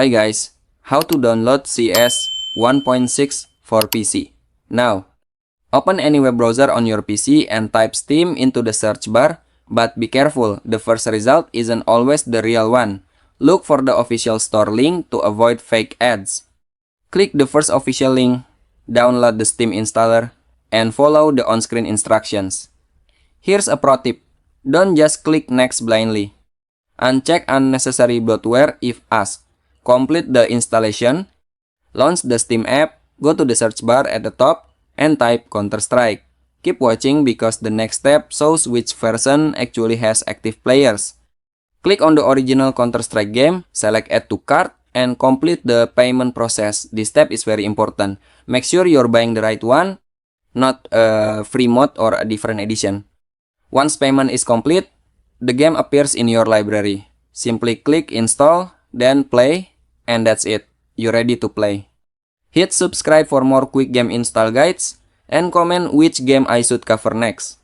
Hi guys, how to download CS 1.6 for PC. Now, open any web browser on your PC and type Steam into the search bar, but be careful, the first result isn't always the real one. Look for the official store link to avoid fake ads. Click the first official link, download the Steam installer, and follow the on-screen instructions. Here's a pro tip, don't just click next blindly. Uncheck unnecessary bloatware if asked. Complete the installation, launch the Steam app, go to the search bar at the top, and type Counter-Strike. Keep watching because the next step shows which version actually has active players. Click on the original Counter-Strike game, select Add to Cart, and complete the payment process. This step is very important. Make sure you're buying the right one, not a free mod or a different edition. Once payment is complete, the game appears in your library. Simply click Install, then Play, and that's it. You're ready to play. Hit subscribe for more quick game install guides, and comment which game I should cover next.